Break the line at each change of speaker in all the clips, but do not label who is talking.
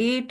8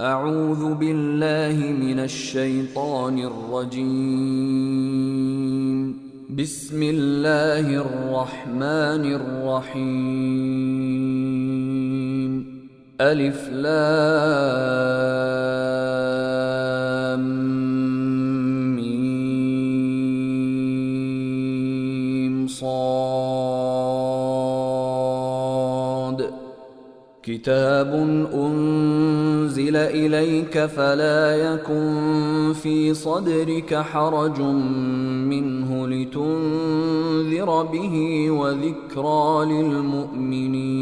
أعوذ بالله من الشيطان الرجيم. بسم الله الرحمن الرحيم. ألف لام ميم صاد. كتاب أنزل إليك فلا يكن في صدرك حرج منه لتنذر به وذكرى للمؤمنين.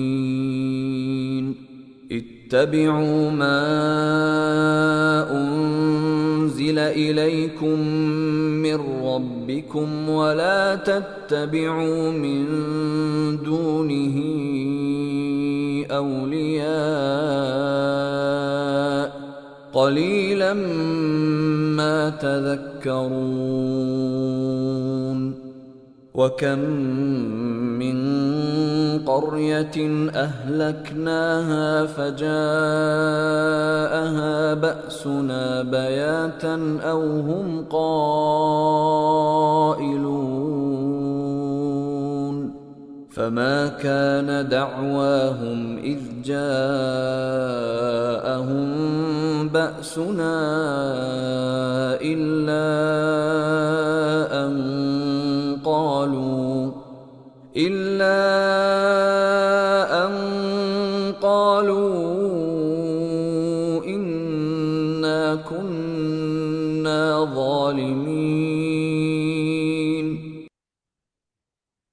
اتبعوا ما أنزل إليكم من ربكم ولا تتبعوا من دونه أولياء قليلا ما تذكرون. وكم من قرية أهلكناها فجاءها بأسنا بياتا أو هم قائلون. فما كان دعواهم إذ جاءهم بأسنا إلا أن قالوا إنا كنا ظالمين.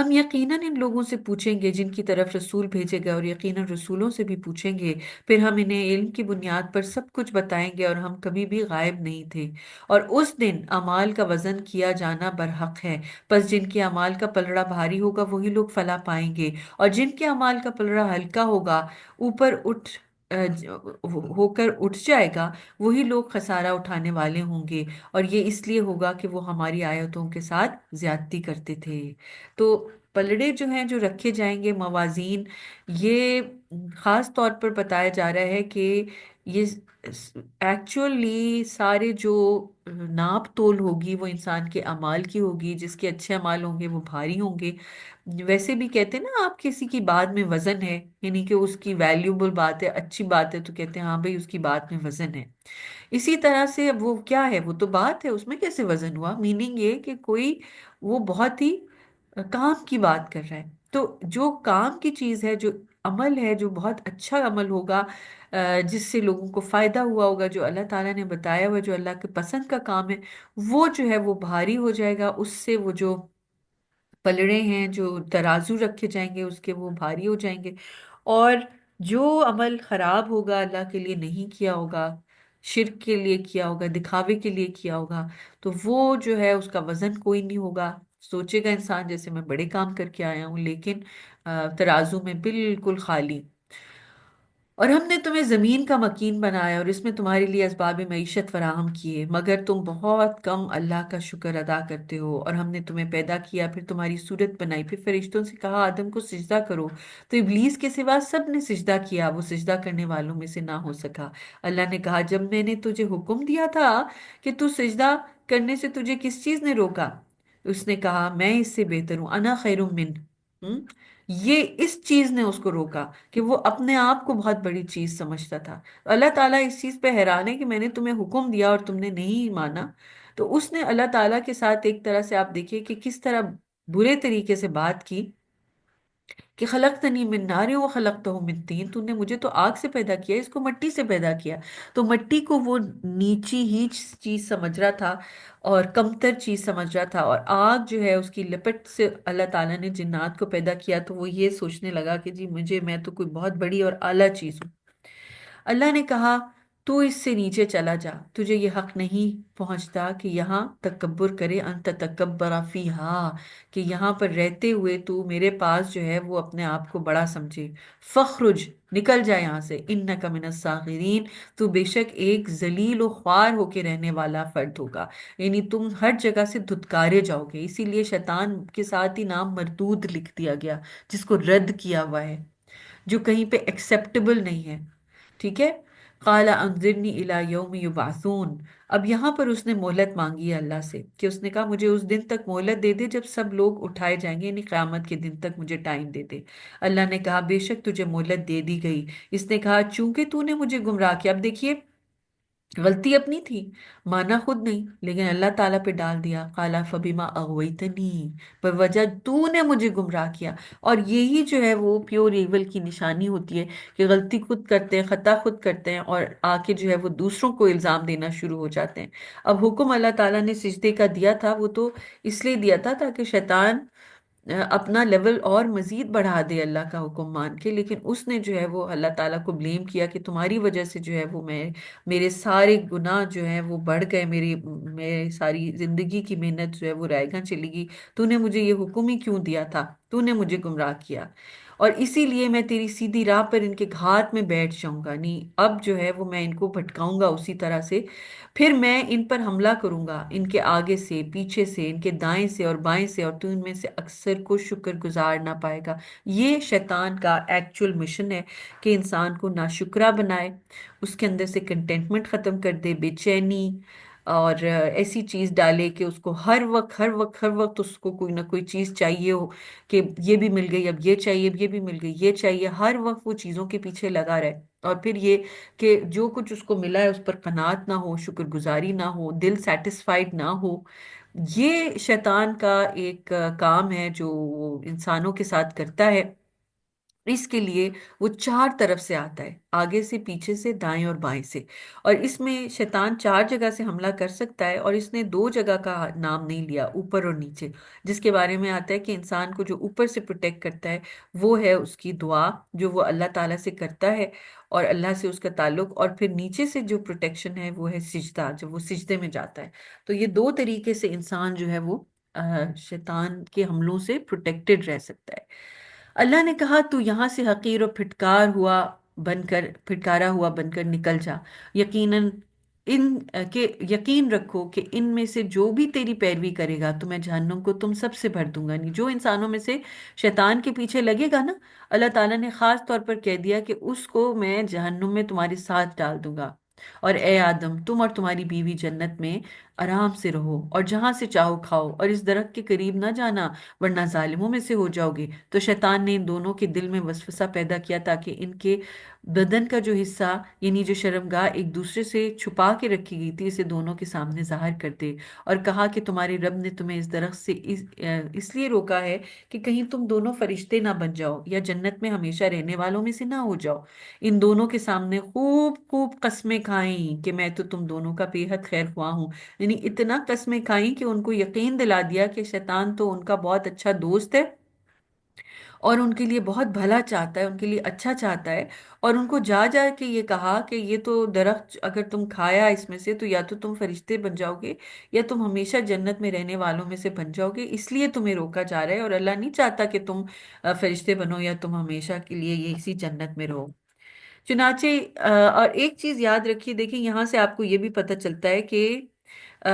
ہم یقیناً ان لوگوں سے پوچھیں گے جن کی طرف رسول بھیجے گئے، اور یقیناً رسولوں سے بھی پوچھیں گے، پھر ہم انہیں علم کی بنیاد پر سب کچھ بتائیں گے، اور ہم کبھی بھی غائب نہیں تھے۔ اور اس دن اعمال کا وزن کیا جانا برحق ہے، پس جن کے اعمال کا پلڑا بھاری ہوگا وہی لوگ فلاح پائیں گے، اور جن کے اعمال کا پلڑا ہلکا ہوگا، اوپر ہو کر اٹھ جائے گا، وہی لوگ خسارہ اٹھانے والے ہوں گے، اور یہ اس لیے ہوگا کہ وہ ہماری آیتوں کے ساتھ زیادتی کرتے تھے۔ تو پلڑے جو ہیں جو رکھے جائیں گے، موازین، یہ خاص طور پر بتایا جا رہا ہے کہ یہ ایکچولی سارے جو ناپ تول ہوگی وہ انسان کے اعمال کی ہوگی، جس کے اچھے اعمال ہوں گے وہ بھاری ہوں گے۔ ویسے بھی کہتے ہیں نا، آپ کسی کی بات میں وزن ہے، یعنی کہ اس کی ویلیوبل بات ہے، اچھی بات ہے، تو کہتے ہیں ہاں بھئی اس کی بات میں وزن ہے۔ اسی طرح سے اب وہ کیا ہے، وہ تو بات ہے، اس میں کیسے وزن ہوا؟ میننگ یہ کہ کوئی وہ بہت ہی کام کی بات کر رہا ہے۔ تو جو کام کی چیز ہے، جو عمل ہے، جو بہت اچھا عمل ہوگا، جس سے لوگوں کو فائدہ ہوا ہوگا، جو اللہ تعالیٰ نے بتایا ہوا، جو اللہ کے پسند کا کام ہے، وہ جو ہے وہ بھاری ہو جائے گا، اس سے وہ جو پلڑے ہیں، جو ترازو رکھے جائیں گے، اس کے وہ بھاری ہو جائیں گے۔ اور جو عمل خراب ہوگا، اللہ کے لیے نہیں کیا ہوگا، شرک کے لیے کیا ہوگا، دکھاوے کے لیے کیا ہوگا، تو وہ جو ہے اس کا وزن کوئی نہیں ہوگا۔ سوچے گا انسان جیسے میں بڑے کام کر کے آیا ہوں، لیکن ترازو میں بالکل خالی۔ اور ہم نے تمہیں زمین کا مکین بنایا، اور اس میں تمہارے لیے اسباب معیشت فراہم کیے، مگر تم بہت کم اللہ کا شکر ادا کرتے ہو۔ اور ہم نے تمہیں پیدا کیا، پھر تمہاری صورت بنائی، پھر فرشتوں سے کہا آدم کو سجدہ کرو، تو ابلیس کے سوا سب نے سجدہ کیا، وہ سجدہ کرنے والوں میں سے نہ ہو سکا۔ اللہ نے کہا جب میں نے تجھے حکم دیا تھا کہ تو سجدہ کرنے سے تجھے کس چیز نے روکا؟ اس نے کہا میں اس سے بہتر ہوں، انا خیر من۔ یہ اس چیز نے اس کو روکا کہ وہ اپنے آپ کو بہت بڑی چیز سمجھتا تھا۔ اللہ تعالیٰ اس چیز پہ حیران ہے کہ میں نے تمہیں حکم دیا اور تم نے نہیں مانا۔ تو اس نے اللہ تعالیٰ کے ساتھ ایک طرح سے آپ دیکھیے کہ کس طرح برے طریقے سے بات کی کہ خلقتنی من نار و خلقتہ من طین، تو نے مجھے تو آگ سے پیدا کیا، اس کو مٹی سے پیدا کیا۔ تو مٹی کو وہ نیچی ہی چیز سمجھ رہا تھا اور کمتر چیز سمجھ رہا تھا، اور آگ جو ہے اس کی لپٹ سے اللہ تعالیٰ نے جنات کو پیدا کیا، تو وہ یہ سوچنے لگا کہ جی میں تو کوئی بہت بڑی اور اعلیٰ چیز ہوں۔ اللہ نے کہا تو اس سے نیچے چلا جا، تجھے یہ حق نہیں پہنچتا کہ یہاں تکبر کرے، انت تکبر فیہا، کہ یہاں پر رہتے ہوئے تو میرے پاس جو ہے وہ اپنے آپ کو بڑا سمجھے۔ فخرج، نکل جائے یہاں سے، انک من الصاغرین، تو بے شک ایک ذلیل و خوار ہو کے رہنے والا فرد ہوگا، یعنی تم ہر جگہ سے دھتکارے جاؤ گے۔ اسی لیے شیطان کے ساتھ ہی نام مردود لکھ دیا گیا، جس کو رد کیا ہوا ہے، جو کہیں پہ ایکسیپٹیبل نہیں ہے۔ ٹھیک ہے، قال انظرنی الی یوم یبعثون۔ اب یہاں پر اس نے مہلت مانگی ہے اللہ سے، کہ اس نے کہا مجھے اس دن تک مہلت دے دے جب سب لوگ اٹھائے جائیں گے، یعنی قیامت کے دن تک مجھے ٹائم دے دے۔ اللہ نے کہا بے شک تجھے مہلت دے دی گئی۔ اس نے کہا چونکہ تو نے مجھے گمراہ کیا۔ اب دیکھیے غلطی اپنی تھی، مانا خود نہیں، لیکن اللہ تعالیٰ پہ ڈال دیا۔ قال فبما اغویتنی، پر وجہ تو نے مجھے گمراہ کیا۔ اور یہی جو ہے وہ پیور ایول کی نشانی ہوتی ہے، کہ غلطی خود کرتے ہیں، خطا خود کرتے ہیں، اور آ کے جو ہے وہ دوسروں کو الزام دینا شروع ہو جاتے ہیں۔ اب حکم اللہ تعالیٰ نے سجدے کا دیا تھا، وہ تو اس لیے دیا تھا تاکہ شیطان اپنا لیول اور مزید بڑھا دے اللہ کا حکم مان کے، لیکن اس نے جو ہے وہ اللہ تعالیٰ کو بلیم کیا کہ تمہاری وجہ سے جو ہے وہ میرے سارے گناہ جو ہیں وہ بڑھ گئے، میری ساری زندگی کی محنت جو ہے وہ رائے گاں چلی گئی، تو نے مجھے یہ حکم ہی کیوں دیا تھا، تو نے مجھے گمراہ کیا، اور اسی لیے میں تیری سیدھی راہ پر ان کے گھات میں بیٹھ جاؤں گا، نہیں اب جو ہے وہ میں ان کو بھٹکاؤں گا اسی طرح سے، پھر میں ان پر حملہ کروں گا، ان کے آگے سے، پیچھے سے، ان کے دائیں سے اور بائیں سے، اور تو ان میں سے اکثر کو شکر گزار نہ پائے گا۔ یہ شیطان کا ایکچول مشن ہے، کہ انسان کو ناشکرہ بنائے، اس کے اندر سے کنٹینٹمنٹ ختم کر دے، بے چینی، اور ایسی چیز ڈالے کہ اس کو ہر وقت اس کو کوئی نہ کوئی چیز چاہیے ہو، کہ یہ بھی مل گئی، اب یہ چاہیے، اب یہ بھی مل گئی، یہ چاہیے، ہر وقت وہ چیزوں کے پیچھے لگا رہے، اور پھر یہ کہ جو کچھ اس کو ملا ہے اس پر قناعت نہ ہو، شکر گزاری نہ ہو، دل سیٹسفائیڈ نہ ہو۔ یہ شیطان کا ایک کام ہے جو وہ انسانوں کے ساتھ کرتا ہے، اس کے لیے وہ چار طرف سے آتا ہے، آگے سے، پیچھے سے، دائیں اور بائیں سے۔ اور اس میں شیطان چار جگہ سے حملہ کر سکتا ہے، اور اس نے دو جگہ کا نام نہیں لیا، اوپر اور نیچے، جس کے بارے میں آتا ہے کہ انسان کو جو اوپر سے پروٹیکٹ کرتا ہے وہ ہے اس کی دعا جو وہ اللہ تعالیٰ سے کرتا ہے اور اللہ سے اس کا تعلق، اور پھر نیچے سے جو پروٹیکشن ہے وہ ہے سجدہ، جب وہ سجدے میں جاتا ہے۔ تو یہ دو طریقے سے انسان جو ہے وہ شیطان کے حملوں سے پروٹیکٹڈ رہ سکتا ہے۔ اللہ نے کہا تو یہاں سے حقیر اور پھٹکارا ہوا بن کر نکل جا، یقیناً ان کہ یقین رکھو کہ ان میں سے جو بھی تیری پیروی کرے گا تو میں جہنم کو تم سب سے بھر دوں گا، نہیں جو انسانوں میں سے شیطان کے پیچھے لگے گا نا، اللہ تعالیٰ نے خاص طور پر کہہ دیا کہ اس کو میں جہنم میں تمہارے ساتھ ڈال دوں گا۔ اور اے آدم، تم اور تمہاری بیوی جنت میں آرام سے رہو اور جہاں سے چاہو کھاؤ، اور اس درخت کے قریب نہ جانا ورنہ ظالموں میں سے ہو جاؤ گے۔ تو شیطان نے ان دونوں کے دل میں وسوسہ پیدا کیا تاکہ ان کے بدن کا جو حصہ یعنی جو شرمگاہ ایک دوسرے سے چھپا کے رکھی گئی تھی اسے دونوں کے سامنے ظاہر کر دے، اور کہا کہ تمہارے رب نے تمہیں اس درخت سے اس لیے روکا ہے کہ کہیں تم دونوں فرشتے نہ بن جاؤ یا جنت میں ہمیشہ رہنے والوں میں سے نہ ہو جاؤ۔ ان دونوں کے سامنے خوب خوب قسمیں کھائیں کہ میں تو تم دونوں کا بے حد خیر خواہ ہوں، یعنی اتنا قسمیں کھائیں کہ ان کو یقین دلا دیا کہ شیطان تو ان کا بہت اچھا دوست ہے اور ان کے لیے بہت بھلا چاہتا ہے، ان کے لیے اچھا چاہتا ہے، اور ان کو جا جا کے یہ کہا کہ یہ تو درخت اگر تم کھایا اس میں سے تو یا تو تم فرشتے بن جاؤ گے یا تم ہمیشہ جنت میں رہنے والوں میں سے بن جاؤ گے، اس لیے تمہیں روکا جا رہا ہے، اور اللہ نہیں چاہتا کہ تم فرشتے بنو یا تم ہمیشہ کے لیے یہ اسی جنت میں رہو۔ چنانچہ اور ایک چیز یاد رکھیے، دیکھیں یہاں سے آپ کو یہ بھی پتہ چلتا ہے کہ آ،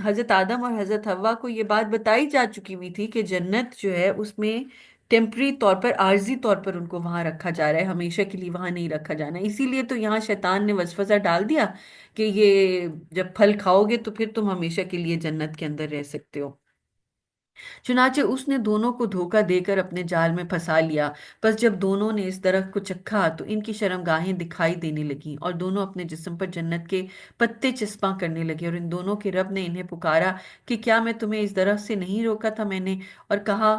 حضرت آدم اور حضرت حوا کو یہ بات بتائی جا چکی ہوئی تھی کہ جنت جو ہے اس میں ٹیمپری طور پر، عارضی طور پر ان کو وہاں رکھا جا رہا ہے، ہمیشہ کے لیے وہاں نہیں رکھا جانا، اسی لیے تو یہاں شیطان نے وسوسہ ڈال دیا کہ یہ جب پھل کھاؤ گے تو پھر تم ہمیشہ کے لیے جنت کے اندر رہ سکتے ہو۔ چنانچہ اس نے دونوں کو دھوکہ دے کر اپنے جال میں پھنسا لیا۔ پس جب دونوں نے اس درخت کو چکھا تو ان کی شرمگاہیں دکھائی دینے لگیں اور دونوں اپنے جسم پر جنت کے پتے چسپاں کرنے لگے، اور ان دونوں کے رب نے انہیں پکارا کہ کیا میں تمہیں اس درخت سے نہیں روکا تھا میں نے؟ اور کہا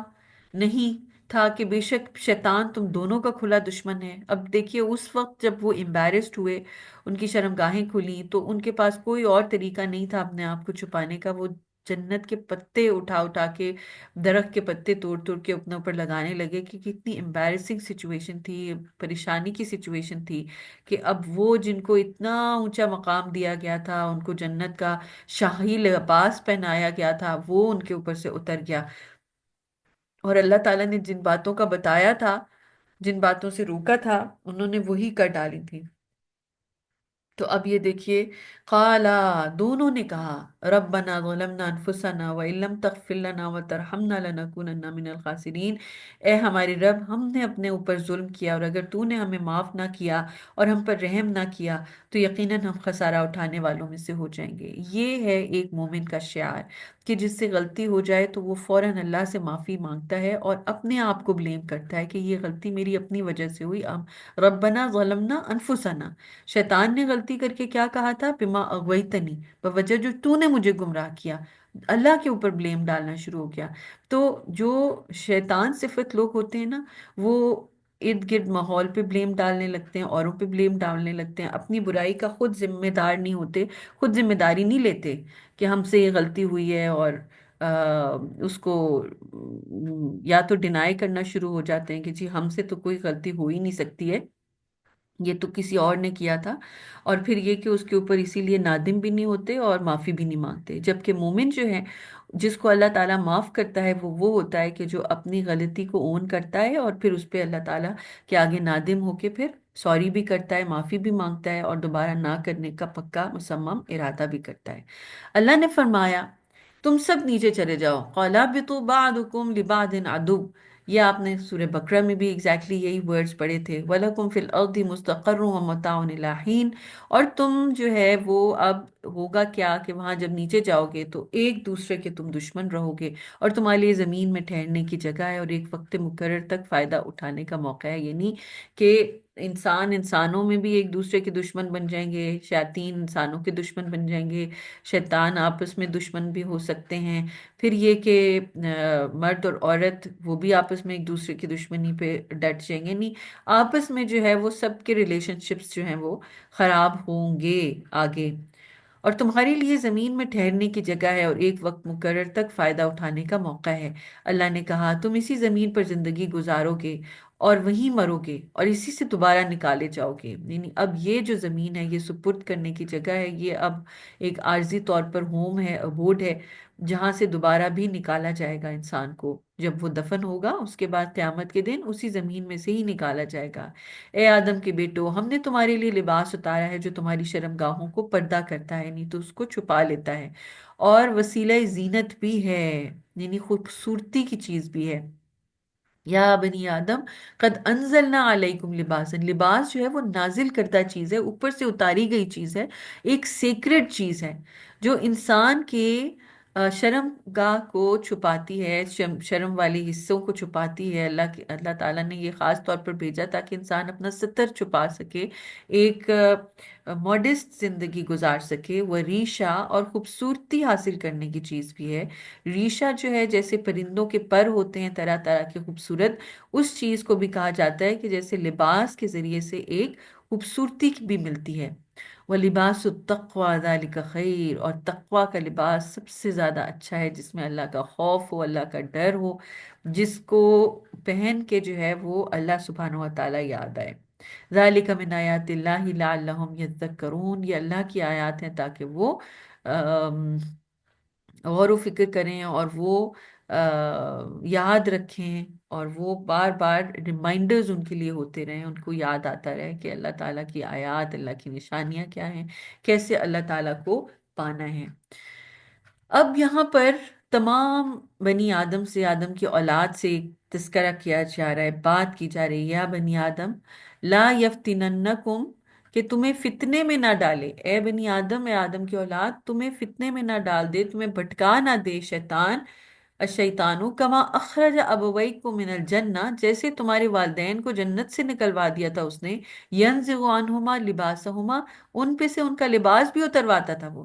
نہیں تھا کہ بے شک شیطان تم دونوں کا کھلا دشمن ہے۔ اب دیکھیے اس وقت جب وہ امبیرسڈ ہوئے، ان کی شرمگاہیں کھلی، تو ان کے پاس کوئی اور طریقہ نہیں تھا اپنے آپ کو چھپانے کا، وہ جنت کے پتے اٹھا اٹھا کے، درخت کے پتے توڑ توڑ کے اپنے اوپر لگانے لگے کہ کتنی امبیرسنگ سچویشن تھی، پریشانی کی سچویشن تھی کہ اب وہ جن کو اتنا اونچا مقام دیا گیا تھا، ان کو جنت کا شاہی لباس پہنایا گیا تھا، وہ ان کے اوپر سے اتر گیا، اور اللہ تعالیٰ نے جن باتوں کا بتایا تھا، جن باتوں سے روکا تھا، انہوں نے وہی کر ڈالی تھی۔ تو اب یہ دیکھیے، قالا دونوں نے کہا ربنا ظلمنا انفسنا وان لم تغفر لنا وترحمنا لنکونن من الخاسرین، اے ہمارے رب، ہم نے اپنے اوپر ظلم کیا اور اگر تو نے ہمیں معاف نہ کیا اور ہم پر رحم نہ کیا تو یقیناً ہم خسارہ اٹھانے والوں میں سے ہو جائیں گے۔ یہ ہے ایک مومن کا شعار کہ جس سے غلطی ہو جائے تو وہ فوراً اللہ سے معافی مانگتا ہے اور اپنے آپ کو بلیم کرتا ہے کہ یہ غلطی میری اپنی وجہ سے ہوئی، ربنا ظلمنا انفسنا۔ شیطان نے غلطی کر کے کیا کہا تھا؟ بما اغویتنی، بوجہ جو تو نے مجھے گمراہ کیا، اللہ کے اوپر بلیم ڈالنا شروع ہو گیا۔ تو جو شیطان صفت لوگ ہوتے ہیں نا، وہ ارد گرد ماحول پہ بلیم ڈالنے لگتے ہیں، اوروں پہ بلیم ڈالنے لگتے ہیں، اپنی برائی کا خود ذمہ دار نہیں ہوتے، خود ذمہ داری نہیں لیتے کہ ہم سے یہ غلطی ہوئی ہے، اور اس کو یا تو ڈینائی کرنا شروع ہو جاتے ہیں کہ جی ہم سے تو کوئی غلطی ہو ہی نہیں سکتی ہے، یہ تو کسی اور نے کیا تھا، اور پھر یہ کہ اس کے اوپر اسی لیے نادم بھی نہیں ہوتے اور معافی بھی نہیں مانگتے۔ جبکہ مومن جو ہے، جس کو اللہ تعالیٰ معاف کرتا ہے، وہ ہوتا ہے کہ جو اپنی غلطی کو اون کرتا ہے اور پھر اس پہ اللہ تعالیٰ کے آگے نادم ہو کے پھر سوری بھی کرتا ہے، معافی بھی مانگتا ہے اور دوبارہ نہ کرنے کا پکا مصمم ارادہ بھی کرتا ہے۔ اللہ نے فرمایا تم سب نیچے چلے جاؤ، قَالَ اهْبِطُوا بَعْضُكُمْ لِبَعْضٍ عَدُوٌّ، یہ آپ نے سورہ بقرہ میں بھی ایگزیکٹلی یہی ورڈز پڑھے تھے، وَلَكُمْ فِي الْأَرْضِ مُسْتَقَرٌّ وَمَتَاعٌ إِلَىٰ حِينٍ، اور تم جو ہے وہ اب ہوگا کیا کہ وہاں جب نیچے جاؤ گے تو ایک دوسرے کے تم دشمن رہو گے، اور تمہارے لیے زمین میں ٹھہرنے کی جگہ ہے اور ایک وقت مقرر تک فائدہ اٹھانے کا موقع ہے۔ یعنی کہ انسان انسانوں میں بھی ایک دوسرے کے دشمن بن جائیں گے، شیاطین انسانوں کے دشمن بن جائیں گے، شیطان آپس میں دشمن بھی ہو سکتے ہیں، پھر یہ کہ مرد اور عورت وہ بھی آپس میں ایک دوسرے کی دشمنی پہ ڈٹ جائیں گے، نہیں آپس میں جو ہے وہ سب کے ریلیشن شپس جو ہیں وہ خراب ہوں گے آگے۔ اور تمہارے لیے زمین میں ٹھہرنے کی جگہ ہے اور ایک وقت مقرر تک فائدہ اٹھانے کا موقع ہے۔ اللہ نے کہا تم اسی زمین پر زندگی گزارو گے اور وہیں مرو گے اور اسی سے دوبارہ نکالے جاؤ گے۔ یعنی اب یہ جو زمین ہے یہ سپرد کرنے کی جگہ ہے، یہ اب ایک عارضی طور پر ہوم ہے، ابوڈ ہے، جہاں سے دوبارہ بھی نکالا جائے گا انسان کو۔ جب وہ دفن ہوگا اس کے بعد قیامت کے دن اسی زمین میں سے ہی نکالا جائے گا۔ اے آدم کے بیٹو، ہم نے تمہارے لیے لباس اتارا ہے جو تمہاری شرمگاہوں کو پردہ کرتا ہے، یعنی تو اس کو چھپا لیتا ہے، اور وسیلہ زینت بھی ہے، یعنی خوبصورتی کی چیز بھی ہے۔ یا بنی آدم قد انزلنا علیکم لباسا، لباس جو ہے وہ نازل کردہ چیز ہے، اوپر سے اتاری گئی چیز ہے، ایک سیکرڈ چیز ہے جو انسان کے شرم گاہ کو چھپاتی ہے، شرم والی حصوں کو چھپاتی ہے۔ اللہ تعالیٰ نے یہ خاص طور پر بھیجا تاکہ انسان اپنا ستر چھپا سکے، ایک ماڈسٹ زندگی گزار سکے۔ وہ ریشہ اور خوبصورتی حاصل کرنے کی چیز بھی ہے۔ ریشہ جو ہے جیسے پرندوں کے پر ہوتے ہیں طرح طرح کے خوبصورت، اس چیز کو بھی کہا جاتا ہے کہ جیسے لباس کے ذریعے سے ایک خوبصورتی بھی ملتی ہے۔ وَلِبَاسُ التَّقْوَى ذَلِكَ خیر، اور تقوی کا لباس سب سے زیادہ اچھا ہے، جس میں اللہ کا خوف ہو، اللہ کا ڈر ہو، جس کو پہن کے جو ہے وہ اللہ سبحانہ و تعالیٰ یاد آئے۔ ذَلِكَ مِنْ آیاتِ اللَّهِ لَعَلَّهُمْ يَذَّكَّرُونَ، یہ اللہ کی آیات ہیں تاکہ وہ غور و فکر کریں اور وہ یاد رکھیں، اور وہ بار بار ریمائنڈرز ان کے لیے ہوتے رہیں، ان کو یاد آتا رہے کہ اللہ تعالیٰ کی آیات، اللہ کی نشانیاں کیا ہیں، کیسے اللہ تعالیٰ کو پانا ہے۔ اب یہاں پر تمام بنی آدم سے، آدم کی اولاد سے تذکرہ کیا جا رہا ہے، بات کی جا رہی ہے، یا بنی آدم لا یفتننکم، کہ تمہیں فتنے میں نہ ڈالے، اے بنی آدم، اے آدم کی اولاد، تمہیں فتنے میں نہ ڈال دے، تمہیں بھٹکا نہ دے شیطان، الشیطانو کما اخرج ابویکم من الجنہ، جیسے تمہارے والدین کو جنت سے نکلوا دیا تھا اس نے، ینزغ عنہما لباسہما، ان پہ سے ان کا لباس بھی اترواتا تھا وہ،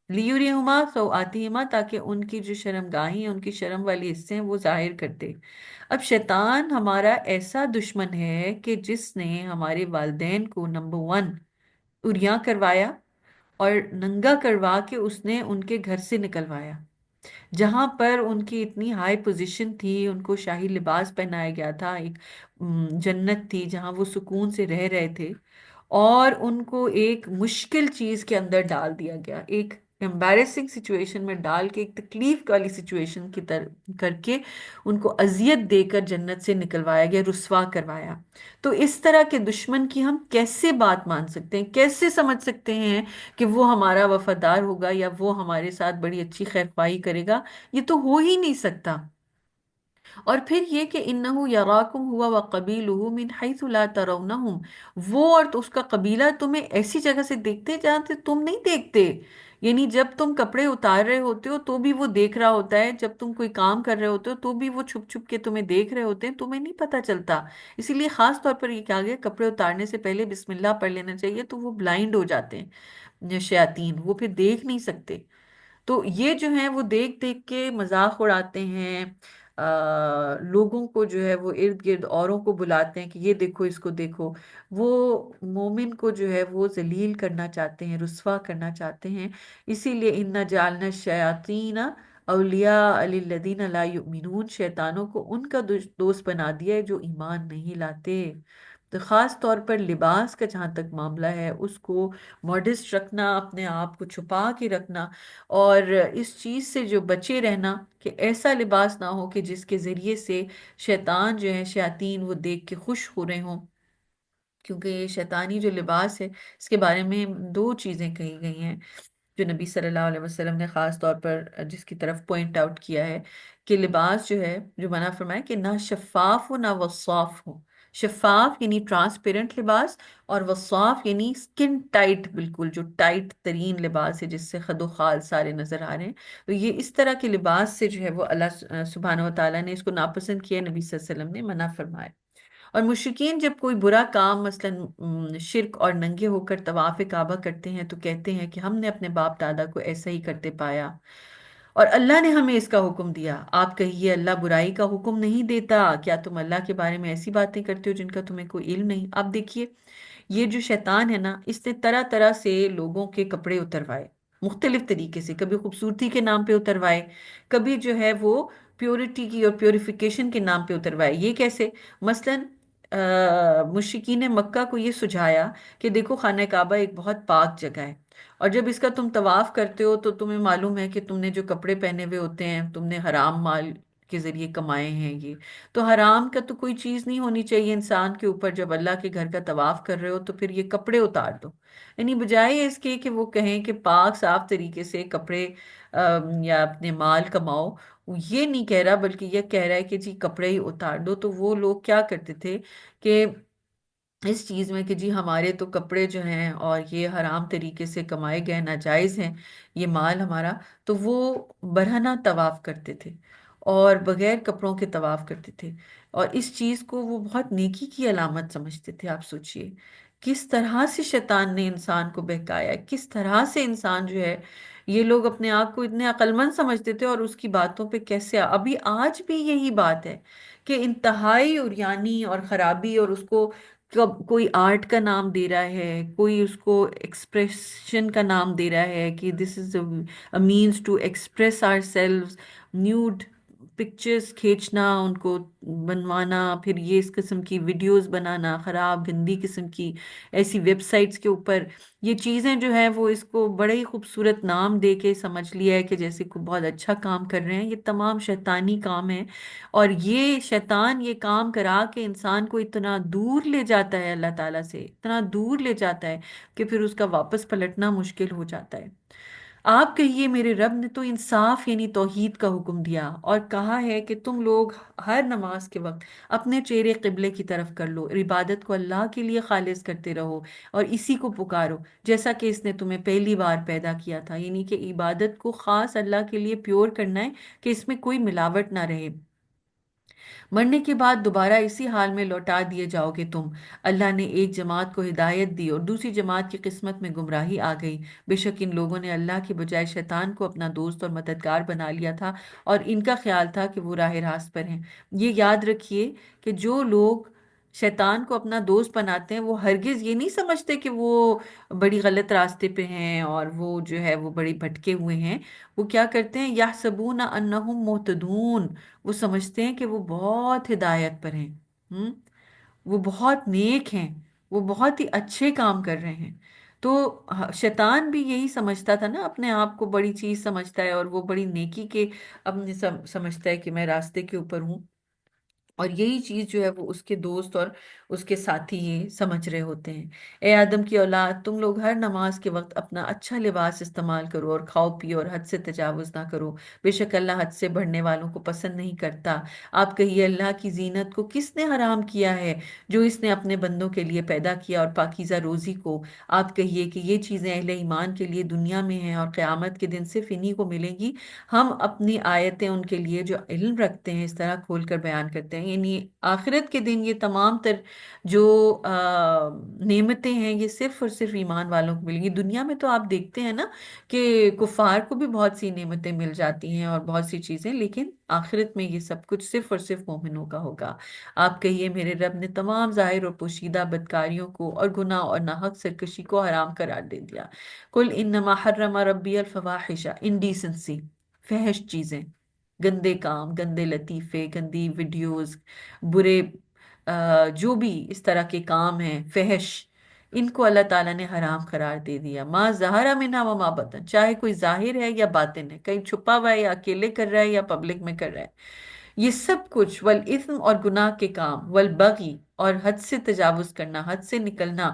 لیوریہما سوآتہما، تاکہ ان کی جو شرم گاہیں ہیں، ان کی شرم والی حصے ہیں وہ ظاہر کرتے۔ اب شیطان ہمارا ایسا دشمن ہے کہ جس نے ہمارے والدین کو نمبر ون اریاں کروایا، اور ننگا کروا کے اس نے ان کے گھر سے نکلوایا، جہاں پر ان کی اتنی ہائی پوزیشن تھی، ان کو شاہی لباس پہنایا گیا تھا، ایک جنت تھی جہاں وہ سکون سے رہ رہے تھے، اور ان کو ایک مشکل چیز کے اندر ڈال دیا گیا، ایک امبیرسنگ سچویشن میں ڈال کے، ایک تکلیف والی سچویشن کی کر کے ان کو اذیت دے کر جنت سے نکلوایا گیا، رسوا کروایا۔ تو اس طرح کے دشمن کی ہم کیسے بات مان سکتے ہیں، کیسے سمجھ سکتے ہیں کہ وہ ہمارا وفادار ہوگا یا وہ ہمارے ساتھ بڑی اچھی خیر خواہی کرے گا؟ یہ تو ہو ہی نہیں سکتا۔ اور پھر یہ کہ انہو یراکم ہوا وقبیلہ من حیث لا ترونہم، وہ اور تو اس کا قبیلہ تمہیں ایسی جگہ سے دیکھتے ہیں جہاں سے تم نہیں دیکھتے، یعنی جب تم کپڑے اتار رہے ہوتے ہو تو بھی وہ دیکھ رہا ہوتا ہے، جب تم کوئی کام کر رہے ہوتے ہو تو بھی وہ چھپ چھپ کے تمہیں دیکھ رہے ہوتے ہیں، تمہیں نہیں پتہ چلتا۔ اسی لیے خاص طور پر یہ کہا گیا کپڑے اتارنے سے پہلے بسم اللہ پڑھ لینا چاہیے، تو وہ بلائنڈ ہو جاتے ہیں شیاطین، وہ پھر دیکھ نہیں سکتے۔ تو یہ جو ہیں وہ دیکھ دیکھ کے مذاق اڑاتے ہیں، لوگوں کو جو ہے وہ ارد گرد اوروں کو بلاتے ہیں کہ یہ دیکھو، اس کو دیکھو، وہ مومن کو جو ہے وہ ذلیل کرنا چاہتے ہیں، رسوا کرنا چاہتے ہیں۔ اسی لیے اِنَّا جَعَلْنَا الشَّيَاطِينَ اولیاء للذین لا یؤمنون، شیطانوں کو ان کا دوست بنا دیا ہے جو ایمان نہیں لاتے۔ تو خاص طور پر لباس کا جہاں تک معاملہ ہے، اس کو ماڈسٹ رکھنا، اپنے آپ کو چھپا کے رکھنا، اور اس چیز سے جو بچے رہنا کہ ایسا لباس نہ ہو کہ جس کے ذریعے سے شیطان جو ہے، شیاطین، وہ دیکھ کے خوش ہو رہے ہوں۔ کیونکہ یہ شیطانی جو لباس ہے اس کے بارے میں دو چیزیں کہی گئی ہیں جو نبی صلی اللہ علیہ وسلم نے خاص طور پر جس کی طرف پوائنٹ آؤٹ کیا ہے، کہ لباس جو ہے، جو منع فرمایا کہ نہ شفاف ہو نہ وصاف ہو۔ شفاف یعنی ٹرانسپیرنٹ لباس، اور وصاف یعنی سکن ٹائٹ، بالکل جو ٹائٹ ترین لباس ہے جس سے خد و خال سارے نظر آ رہے ہیں. تو یہ اس طرح کے لباس سے جو ہے وہ اللہ سبحانہ و تعالیٰ نے اس کو ناپسند کیا، نبی صلی اللہ علیہ وسلم نے منع فرمایا. اور مشرکین جب کوئی برا کام مثلا شرک اور ننگے ہو کر طواف کعبہ کرتے ہیں تو کہتے ہیں کہ ہم نے اپنے باپ دادا کو ایسا ہی کرتے پایا اور اللہ نے ہمیں اس کا حکم دیا. آپ کہیے اللہ برائی کا حکم نہیں دیتا، کیا تم اللہ کے بارے میں ایسی باتیں کرتے ہو جن کا تمہیں کوئی علم نہیں؟ اب دیکھیے، یہ جو شیطان ہے نا، اس نے طرح طرح سے لوگوں کے کپڑے اتروائے، مختلف طریقے سے. کبھی خوبصورتی کے نام پہ اتروائے، کبھی جو ہے وہ پیورٹی کی اور پیوریفیکیشن کے نام پہ اتروائے. یہ کیسے؟ مثلا مشرکین مکہ کو یہ سجھایا کہ دیکھو خانہ کعبہ ایک بہت پاک جگہ ہے، اور جب اس کا تم طواف کرتے ہو تو تمہیں معلوم ہے کہ تم نے جو کپڑے پہنے ہوئے ہوتے ہیں تم نے حرام مال کے ذریعے کمائے ہیں. یہ تو حرام کا تو کوئی چیز نہیں ہونی چاہیے انسان کے اوپر. جب اللہ کے گھر کا طواف کر رہے ہو تو پھر یہ کپڑے اتار دو. یعنی بجائے اس کے کہ وہ کہیں کہ پاک صاف طریقے سے کپڑے یا اپنے مال کماؤ، وہ یہ نہیں کہہ رہا بلکہ یہ کہہ رہا ہے کہ جی کپڑے ہی اتار دو. تو وہ لوگ کیا کرتے تھے کہ اس چیز میں کہ جی ہمارے تو کپڑے جو ہیں اور یہ حرام طریقے سے کمائے گئے ناجائز ہیں یہ مال ہمارا، تو وہ برہنہ طواف کرتے تھے اور بغیر کپڑوں کے طواف کرتے تھے. اور اس چیز کو وہ بہت نیکی کی علامت سمجھتے تھے. آپ سوچئے کس طرح سے شیطان نے انسان کو بہکایا ہے، کس طرح سے انسان جو ہے، یہ لوگ اپنے آپ کو اتنے عقل مند سمجھتے تھے اور اس کی باتوں پہ کیسے ابھی آج بھی یہی بات ہے کہ انتہائی اریانی اور خرابی، اور اس کو کوئی آرٹ کا نام دے رہا ہے، کوئی اس کو ایکسپریشن کا نام دے رہا ہے کہ this is a means to express ourselves. Nude pictures کھینچنا، ان کو بنوانا، پھر یہ اس قسم کی ویڈیوز بنانا، خراب گندی قسم کی ایسی ویب سائٹس کے اوپر یہ چیزیں جو ہیں وہ اس کو بڑے ہی خوبصورت نام دے کے سمجھ لیا ہے کہ جیسے کوئی بہت اچھا کام کر رہے ہیں. یہ تمام شیطانی کام ہے، اور یہ شیطان یہ کام کرا کے انسان کو اتنا دور لے جاتا ہے اللہ تعالیٰ سے، اتنا دور لے جاتا ہے کہ پھر اس کا واپس پلٹنا مشکل ہو جاتا ہے. آپ کہیے میرے رب نے تو انصاف یعنی توحید کا حکم دیا اور کہا ہے کہ تم لوگ ہر نماز کے وقت اپنے چہرے قبلے کی طرف کر لو، عبادت کو اللہ کے لیے خالص کرتے رہو اور اسی کو پکارو جیسا کہ اس نے تمہیں پہلی بار پیدا کیا تھا. یعنی کہ عبادت کو خاص اللہ کے لیے پیور کرنا ہے کہ اس میں کوئی ملاوٹ نہ رہے. مرنے کے بعد دوبارہ اسی حال میں لوٹا دیے جاؤ گے تم. اللہ نے ایک جماعت کو ہدایت دی اور دوسری جماعت کی قسمت میں گمراہی آ گئی. بے شک ان لوگوں نے اللہ کی بجائے شیطان کو اپنا دوست اور مددگار بنا لیا تھا اور ان کا خیال تھا کہ وہ راہ راست پر ہیں. یہ یاد رکھیے کہ جو لوگ شیطان کو اپنا دوست بناتے ہیں وہ ہرگز یہ نہیں سمجھتے کہ وہ بڑی غلط راستے پہ ہیں اور وہ جو ہے وہ بڑی بھٹکے ہوئے ہیں. وہ کیا کرتے ہیں؟ یحسبون انہم مہتدون، وہ سمجھتے ہیں کہ وہ بہت ہدایت پر ہیں. ہم وہ بہت نیک ہیں، وہ بہت ہی اچھے کام کر رہے ہیں. تو شیطان بھی یہی سمجھتا تھا نا، اپنے آپ کو بڑی چیز سمجھتا ہے اور وہ بڑی نیکی کے اپنے سمجھتا ہے کہ میں راستے کے اوپر ہوں. اور یہی چیز جو ہے وہ اس کے دوست اور اس کے ساتھی یہ سمجھ رہے ہوتے ہیں. اے آدم کی اولاد، تم لوگ ہر نماز کے وقت اپنا اچھا لباس استعمال کرو اور کھاؤ پیو اور حد سے تجاوز نہ کرو. بے شک اللہ حد سے بڑھنے والوں کو پسند نہیں کرتا. آپ کہیے اللہ کی زینت کو کس نے حرام کیا ہے؟ جو اس نے اپنے بندوں کے لیے پیدا کیا، اور پاکیزہ روزی کو. آپ کہیے کہ یہ چیزیں اہل ایمان کے لیے دنیا میں ہیں اور قیامت کے دن صرف انہی کو ملیں گی. ہم اپنی آیتیں ان کے لیے جو علم رکھتے ہیں اس طرح کھول کر بیان کرتے ہیں. یعنی آخرت کے دن یہ تمام تر جو نعمتیں ہیں یہ صرف اور صرف ایمان والوں کو ملیں گی. دنیا میں تو آپ دیکھتے ہیں نا کہ کفار کو بھی بہت سی نعمتیں مل جاتی ہیں اور بہت سی چیزیں، لیکن آخرت میں یہ سب کچھ صرف اور صرف مومنوں کا ہوگا. آپ کہیے میرے رب نے تمام ظاہر اور پوشیدہ بدکاریوں کو اور گناہ اور ناحق سرکشی کو حرام قرار دے دیا. قل انما حرم ربی الفواحش، انڈیسنسی، فحش چیزیں، گندے کام، گندے لطیفے، گندی ویڈیوز، برے جو بھی اس طرح کے کام ہیں فحش، ان کو اللہ تعالیٰ نے حرام قرار دے دیا. ما ظہر منہا وما بطن، چاہے کوئی ظاہر ہے یا باطن ہے، کہیں چھپا ہوا ہے یا اکیلے کر رہا ہے یا پبلک میں کر رہا ہے، یہ سب کچھ. والاثم، اور گناہ کے کام، والبغی، اور حد سے تجاوز کرنا، حد سے نکلنا.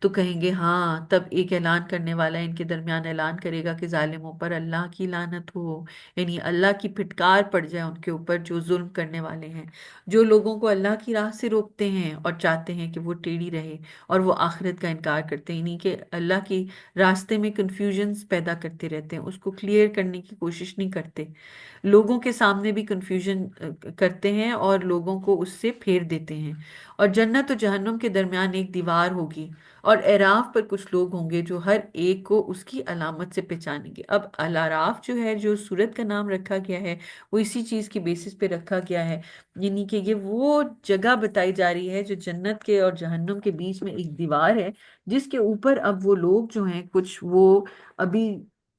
تو کہیں گے ہاں، تب ایک اعلان کرنے والا ان کے درمیان اعلان کرے گا کہ ظالموں پر اللہ کی لعنت ہو، یعنی اللہ کی پھٹکار پڑ جائے ان کے اوپر جو ظلم کرنے والے ہیں، جو لوگوں کو اللہ کی راہ سے روکتے ہیں اور چاہتے ہیں کہ وہ ٹیڑھی رہے اور وہ آخرت کا انکار کرتے ہیں، یعنی کہ اللہ کی راستے میں کنفیوژنز پیدا کرتے رہتے ہیں، اس کو کلیئر کرنے کی کوشش نہیں کرتے، لوگوں کے سامنے بھی کنفیوژن کرتے ہیں اور لوگوں کو اس سے پھیر دیتے ہیں۔ اور جنت و جہنم کے درمیان ایک دیوار ہوگی، اور اعراف پر کچھ لوگ ہوں گے جو ہر ایک کو اس کی علامت سے پہچانیں گے۔ اب الاراف جو ہے، جو سورت کا نام رکھا گیا ہے، وہ اسی چیز کی بیسس پہ رکھا گیا ہے، یعنی کہ یہ وہ جگہ بتائی جا رہی ہے جو جنت کے اور جہنم کے بیچ میں ایک دیوار ہے، جس کے اوپر اب وہ لوگ جو ہیں کچھ وہ ابھی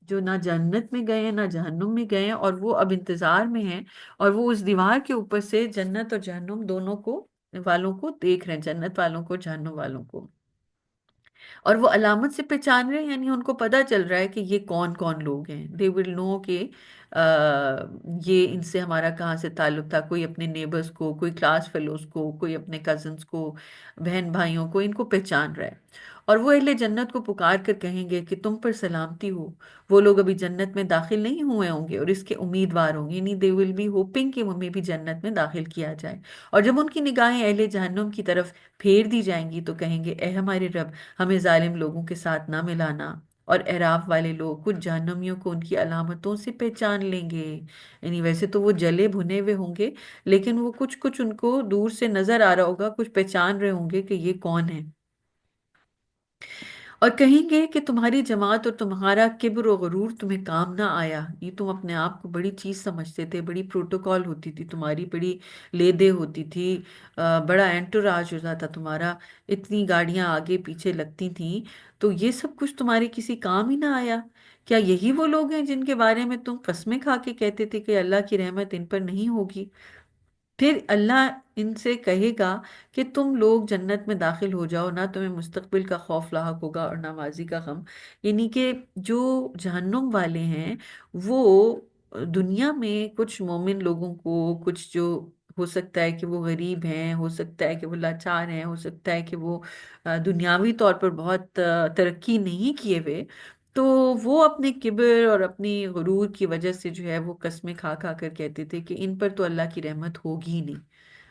جو نہ جنت میں گئے ہیں نہ جہنم میں گئے ہیں، اور وہ اب انتظار میں ہیں، اور وہ اس دیوار کے اوپر سے جنت اور جہنم دونوں کو والوں کو دیکھ رہے ہیں، جنت والوں کو، جہنم والوں کو، اور وہ علامت سے پہچان رہے ہیں، یعنی ان کو پتا چل رہا ہے کہ یہ کون کون لوگ ہیں، دے ول نو کہ آ، یہ ان سے ہمارا کہاں سے تعلق تھا، کوئی اپنے نیبرز کو، کوئی کلاس فیلوز کو، کوئی اپنے کزنز کو، بہن بھائیوں کو، ان کو پہچان رہا ہے۔ اور وہ اہل جنت کو پکار کر کہیں گے کہ تم پر سلامتی ہو۔ وہ لوگ ابھی جنت میں داخل نہیں ہوئے ہوں گے اور اس کے امیدوار ہوں گے، یعنی دے ول بی ہوپنگ کہ ہمیں بھی جنت میں داخل کیا جائے۔ اور جب ان کی نگاہیں اہل جہنم کی طرف پھیر دی جائیں گی تو کہیں گے اے ہمارے رب، ہمیں ظالم لوگوں کے ساتھ نہ ملانا۔ اور اعراف والے لوگ کچھ جہنمیوں کو ان کی علامتوں سے پہچان لیں گے، یعنی ویسے تو وہ جلے بھنے ہوئے ہوں گے، لیکن وہ کچھ کچھ ان کو دور سے نظر آ رہا ہوگا، کچھ پہچان رہے ہوں گے کہ یہ کون ہے۔ اور کہیں گے کہ تمہاری جماعت اور تمہارا کبر و غرور تمہیں کام نہ آیا، یہ تم اپنے آپ کو بڑی چیز سمجھتے تھے، بڑی پروٹوکال ہوتی تھی تمہاری، بڑی لے دے ہوتی تھی، بڑا انٹوراج ہوتا تھا تمہارا، اتنی گاڑیاں آگے پیچھے لگتی تھیں، تو یہ سب کچھ تمہارے کسی کام ہی نہ آیا۔ کیا یہی وہ لوگ ہیں جن کے بارے میں تم قسمیں کھا کے کہتے تھے کہ اللہ کی رحمت ان پر نہیں ہوگی؟ پھر اللہ ان سے کہے گا کہ تم لوگ جنت میں داخل ہو جاؤ، نہ تمہیں مستقبل کا خوف لاحق ہوگا اور نہ ماضی کا غم، یعنی کہ جو جہنم والے ہیں وہ دنیا میں کچھ مومن لوگوں کو، کچھ جو ہو سکتا ہے کہ وہ غریب ہیں، ہو سکتا ہے کہ وہ لاچار ہیں، ہو سکتا ہے کہ وہ دنیاوی طور پر بہت ترقی نہیں کیے ہوئے، تو وہ اپنے کبر اور اپنی غرور کی وجہ سے جو ہے وہ قسمیں کھا کھا کر کہتے تھے کہ ان پر تو اللہ کی رحمت ہوگی ہی نہیں،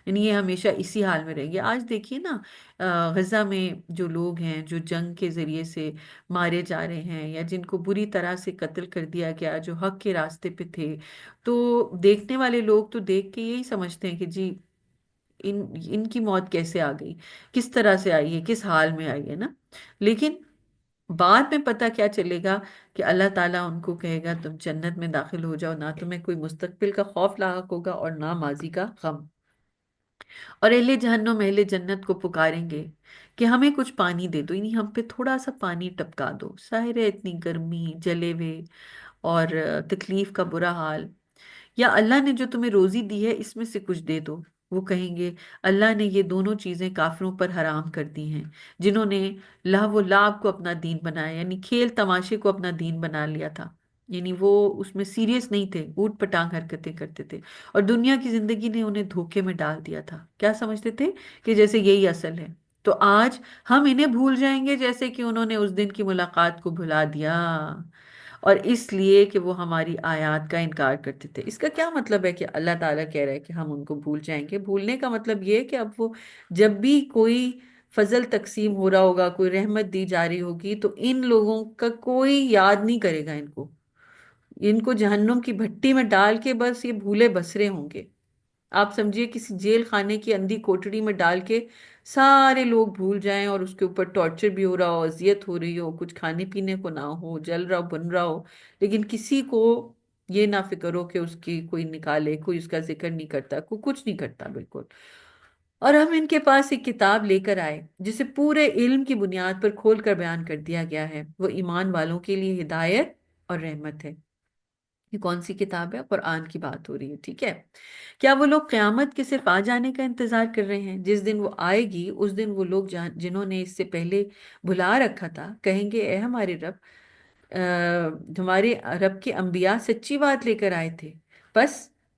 یعنی یہ ہمیشہ اسی حال میں رہیں گے۔ آج دیکھیے نا، غزہ میں جو لوگ ہیں جو جنگ کے ذریعے سے مارے جا رہے ہیں یا جن کو بری طرح سے قتل کر دیا گیا، جو حق کے راستے پہ تھے، تو دیکھنے والے لوگ تو دیکھ کے یہی سمجھتے ہیں کہ جی ان کی موت کیسے آ گئی، کس طرح سے آئی ہے، کس حال میں آئی ہے نا۔ لیکن بعد میں پتہ کیا چلے گا کہ اللہ تعالیٰ ان کو کہے گا تم جنت میں داخل ہو جاؤ، نہ تمہیں کوئی مستقبل کا خوف لاحق ہوگا اور نہ ماضی کا غم۔ اور اہل جہنم اہل جنت کو پکاریں گے کہ ہمیں کچھ پانی دے دو، یعنی ہم پہ تھوڑا سا پانی ٹپکا دو، ظاہر ہے اتنی گرمی، جلے ہوئے اور تکلیف کا برا حال، یا اللہ نے جو تمہیں روزی دی ہے اس میں سے کچھ دے دو۔ وہ کہیں گے اللہ نے یہ دونوں چیزیں کافروں پر حرام کر دی ہیں، جنہوں نے لہو و لعب کو اپنا دین بنایا، یعنی کھیل تماشے کو اپنا دین بنا لیا تھا، یعنی وہ اس میں سیریس نہیں تھے، اوٹ پٹانگ حرکتیں کرتے تھے، اور دنیا کی زندگی نے انہیں دھوکے میں ڈال دیا تھا، کیا سمجھتے تھے کہ جیسے یہی اصل ہے۔ تو آج ہم انہیں بھول جائیں گے جیسے کہ انہوں نے اس دن کی ملاقات کو بھلا دیا، اور اس لیے کہ وہ ہماری آیات کا انکار کرتے تھے۔ اس کا کیا مطلب ہے کہ اللہ تعالیٰ کہہ رہا ہے کہ ہم ان کو بھول جائیں گے؟ بھولنے کا مطلب یہ ہے کہ اب وہ جب بھی کوئی فضل تقسیم ہو رہا ہوگا، کوئی رحمت دی جا رہی ہوگی، تو ان لوگوں کا کوئی یاد نہیں کرے گا ان کو جہنم کی بھٹی میں ڈال کے بس یہ بھولے بسرے ہوں گے۔ آپ سمجھیے کسی جیل خانے کی اندھی کوٹڑی میں ڈال کے سارے لوگ بھول جائیں اور اس کے اوپر ٹارچر بھی ہو رہا ہو، اذیت ہو رہی ہو، کچھ کھانے پینے کو نہ ہو، جل رہا ہو، بن رہا ہو، لیکن کسی کو یہ نہ فکر ہو کہ اس کی کوئی نکالے، کوئی اس کا ذکر نہیں کرتا، کوئی کچھ نہیں کرتا بالکل۔ اور ہم ان کے پاس ایک کتاب لے کر آئے جسے پورے علم کی بنیاد پر کھول کر بیان کر دیا گیا ہے، وہ ایمان والوں کے لیے ہدایت اور رحمت ہے۔ یہ کون سی کتاب ہے؟ قرآن کی بات ہو رہی ہے، ٹھیک ہے؟ کیا وہ لوگ قیامت کے صرف آ جانے کا انتظار کر رہے ہیں؟ جس دن وہ آئے گی اس دن وہ لوگ جنہوں نے اس سے پہلے بھلا رکھا تھا کہیں گے اے ہمارے رب، تمہارے رب کے انبیاء سچی بات لے کر آئے تھے، بس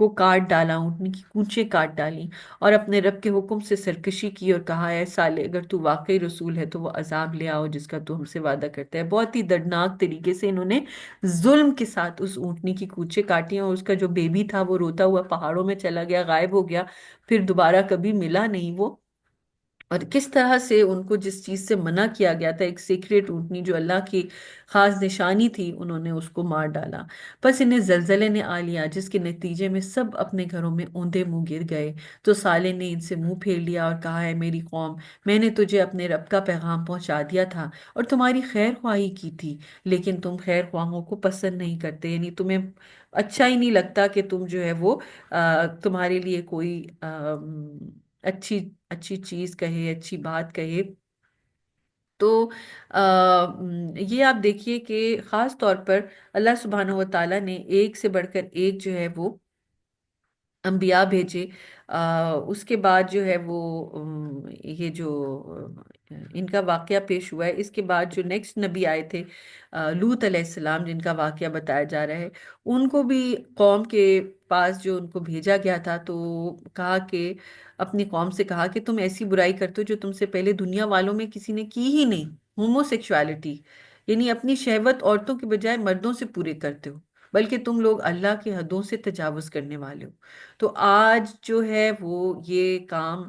کو کاٹ ڈالا، اونٹنی کی کونچیں کاٹ ڈالی، اور اپنے رب کے حکم سے سرکشی کی اور کہا اے سالے اگر تو واقعی رسول ہے تو وہ عذاب لے آؤ جس کا تو ہم سے وعدہ کرتا ہے۔ بہت ہی دردناک طریقے سے انہوں نے ظلم کے ساتھ اس اونٹنی کی کونچیں کاٹی، اور اس کا جو بیبی تھا وہ روتا ہوا پہاڑوں میں چلا گیا، غائب ہو گیا، پھر دوبارہ کبھی ملا نہیں وہ۔ اور کس طرح سے ان کو جس چیز سے منع کیا گیا تھا، ایک سیکریٹ اونٹنی جو اللہ کی خاص نشانی تھی، انہوں نے اس کو مار ڈالا۔ بس انہیں زلزلے نے آ لیا جس کے نتیجے میں سب اپنے گھروں میں اوندے منہ گر گئے۔ تو صالح نے ان سے منہ پھیر لیا اور کہا ہے میری قوم، میں نے تجھے اپنے رب کا پیغام پہنچا دیا تھا اور تمہاری خیر خواہی کی تھی، لیکن تم خیر خواہوں کو پسند نہیں کرتے، یعنی تمہیں اچھا ہی نہیں لگتا کہ تم جو ہے وہ تمہارے لیے کوئی اچھی اچھی چیز کہے، اچھی بات کہے۔ تو یہ آپ دیکھیے کہ خاص طور پر اللہ سبحانہ و تعالیٰ نے ایک سے بڑھ کر ایک جو ہے وہ انبیاء بھیجے۔ اس کے بعد جو ہے وہ یہ جو ان کا واقعہ پیش ہوا ہے، اس کے بعد جو نیکسٹ نبی آئے تھے لوط علیہ السلام، جن کا واقعہ بتایا جا رہا ہے، ان کو بھی قوم کے پاس جو ان کو بھیجا گیا تھا تو کہا کہ اپنی قوم سے کہا کہ تم ایسی برائی کرتے ہو جو تم سے پہلے دنیا والوں میں کسی نے کی ہی نہیں، ہومو سیکشوالٹی، یعنی اپنی شہوت عورتوں کے بجائے مردوں سے پورے کرتے ہو، بلکہ تم لوگ اللہ کی حدوں سے تجاوز کرنے والے ہو۔ تو آج جو ہے وہ یہ کام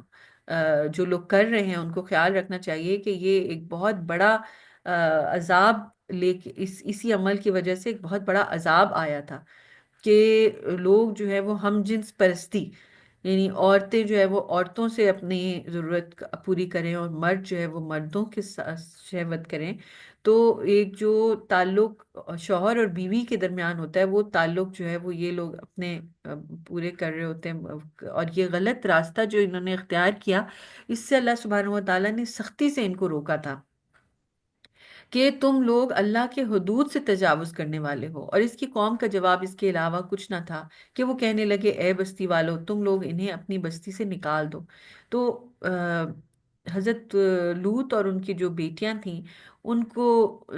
جو لوگ کر رہے ہیں ان کو خیال رکھنا چاہیے کہ یہ ایک بہت بڑا عذاب لے کے اسی عمل کی وجہ سے ایک بہت بڑا عذاب آیا تھا کہ لوگ جو ہے وہ ہم جنس پرستی، یعنی عورتیں جو ہے وہ عورتوں سے اپنی ضرورت پوری کریں اور مرد جو ہے وہ مردوں کے ساتھ شہوت کریں۔ تو ایک جو تعلق شوہر اور بیوی کے درمیان ہوتا ہے وہ تعلق جو ہے وہ یہ لوگ اپنے پورے کر رہے ہوتے ہیں، اور یہ غلط راستہ جو انہوں نے اختیار کیا، اس سے اللہ سبحانہ و تعالیٰ نے سختی سے ان کو روکا تھا کہ تم لوگ اللہ کے حدود سے تجاوز کرنے والے ہو۔ اور اس کی قوم کا جواب اس کے علاوہ کچھ نہ تھا کہ وہ کہنے لگے اے بستی والو، تم لوگ انہیں اپنی بستی سے نکال دو۔ تو حضرت لوط اور ان کی جو بیٹیاں تھیں، ان کو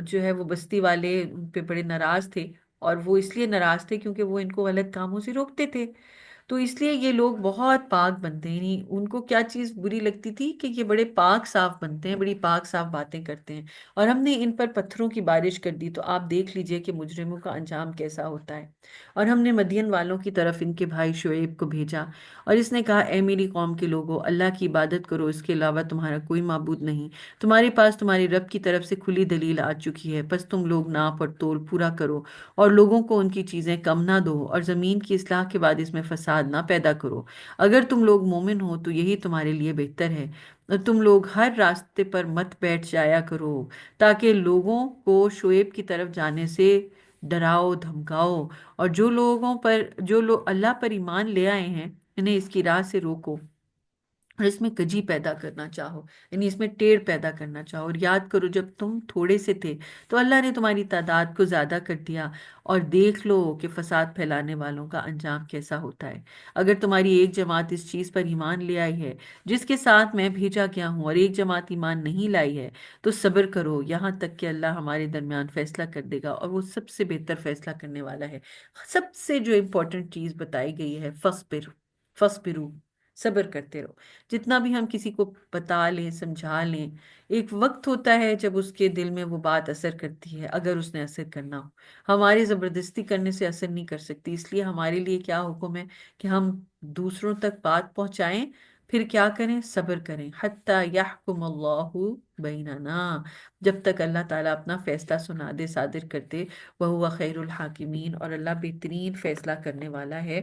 جو ہے وہ بستی والے ان پہ بڑے ناراض تھے، اور وہ اس لیے ناراض تھے کیونکہ وہ ان کو غلط کاموں سے روکتے تھے۔ تو اس لیے یہ لوگ بہت پاک بنتے ہیں، یعنی ان کو کیا چیز بری لگتی تھی کہ یہ بڑے پاک صاف بنتے ہیں، بڑی پاک صاف باتیں کرتے ہیں، اور ہم نے ان پر پتھروں کی بارش کر دی تو آپ دیکھ لیجئے کہ مجرموں کا انجام کیسا ہوتا ہے۔ اور ہم نے مدین والوں کی طرف ان کے بھائی شعیب کو بھیجا، اور اس نے کہا اے میری قوم کے لوگو، اللہ کی عبادت کرو، اس کے علاوہ تمہارا کوئی معبود نہیں، تمہارے پاس تمہارے رب کی طرف سے کھلی دلیل آ چکی ہے، بس تم لوگ ناپ اور تول پورا کرو اور لوگوں کو ان کی چیزیں کم نہ دو، اور زمین کی اصلاح کے بعد اس میں فساد نہ پیدا کرو۔ اگر تم لوگ مومن ہو تو یہی تمہارے لیے بہتر ہے، اور تم لوگ ہر راستے پر مت بیٹھ جایا کرو تاکہ لوگوں کو شعیب کی طرف جانے سے ڈراؤ دھمکاؤ، اور جو لوگ اللہ پر ایمان لے آئے ہیں انہیں اس کی راہ سے روکو، اور اس میں کجی پیدا کرنا چاہو، یعنی اس میں ٹیڑھ پیدا کرنا چاہو، اور یاد کرو جب تم تھوڑے سے تھے تو اللہ نے تمہاری تعداد کو زیادہ کر دیا، اور دیکھ لو کہ فساد پھیلانے والوں کا انجام کیسا ہوتا ہے۔ اگر تمہاری ایک جماعت اس چیز پر ایمان لے آئی ہے جس کے ساتھ میں بھیجا گیا ہوں، اور ایک جماعت ایمان نہیں لائی ہے، تو صبر کرو یہاں تک کہ اللہ ہمارے درمیان فیصلہ کر دے گا، اور وہ سب سے بہتر فیصلہ کرنے والا ہے۔ سب سے جو امپورٹنٹ چیز بتائی گئی ہے فصبرو، صبر کرتے رہو۔ جتنا بھی ہم کسی کو بتا لیں سمجھا لیں، ایک وقت ہوتا ہے جب اس کے دل میں وہ بات اثر کرتی ہے، اگر اس نے اثر کرنا ہو، ہماری زبردستی کرنے سے اثر نہیں کر سکتی۔ اس لیے ہمارے لیے کیا حکم ہے کہ ہم دوسروں تک بات پہنچائیں، پھر کیا کریں؟ صبر کریں، حتی یحکم اللہ بیننا، جب تک اللہ تعالیٰ اپنا فیصلہ سنا دے، صادر کرتے، وہو خیر الحاکمین، اور اللہ بہترین فیصلہ کرنے والا ہے۔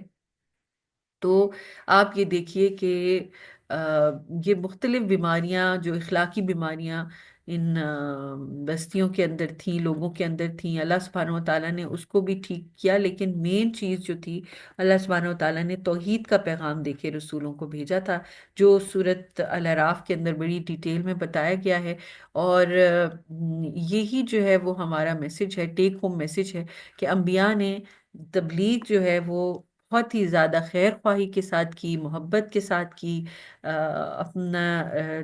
تو آپ یہ دیکھیے کہ یہ مختلف بیماریاں جو اخلاقی بیماریاں ان بستیوں کے اندر تھیں، لوگوں کے اندر تھیں، اللہ سبحانہ و تعالیٰ نے اس کو بھی ٹھیک کیا، لیکن مین چیز جو تھی، اللہ سبحانہ و تعالیٰ نے توحید کا پیغام دے کے رسولوں کو بھیجا تھا، جو سورۃ الاعراف کے اندر بڑی ڈیٹیل میں بتایا گیا ہے۔ اور یہی جو ہے وہ ہمارا میسج ہے، ٹیک ہوم میسج ہے، کہ انبیاء نے تبلیغ جو ہے وہ بہت ہی زیادہ خیر خواہی کے ساتھ کی، محبت کے ساتھ کی، اپنا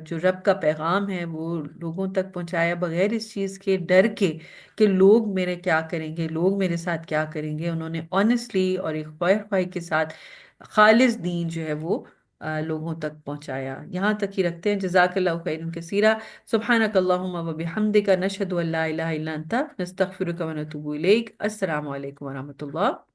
جو رب کا پیغام ہے وہ لوگوں تک پہنچایا، بغیر اس چیز کے ڈر کے کہ لوگ میرے کیا کریں گے، لوگ میرے ساتھ کیا کریں گے۔ انہوں نے آنےسٹلی اور ایک خیر خواہی کے ساتھ خالص دین جو ہے وہ لوگوں تک پہنچایا۔ یہاں تک ہی رکھتے ہیں۔ جزاک اللہ خیر کثیرا۔ سبحانک اللہم و بحمدک، نشہد ان لا الہ الا انت، نستغفرک و نتوب الیک۔ السلام علیکم ورحمۃ اللہ۔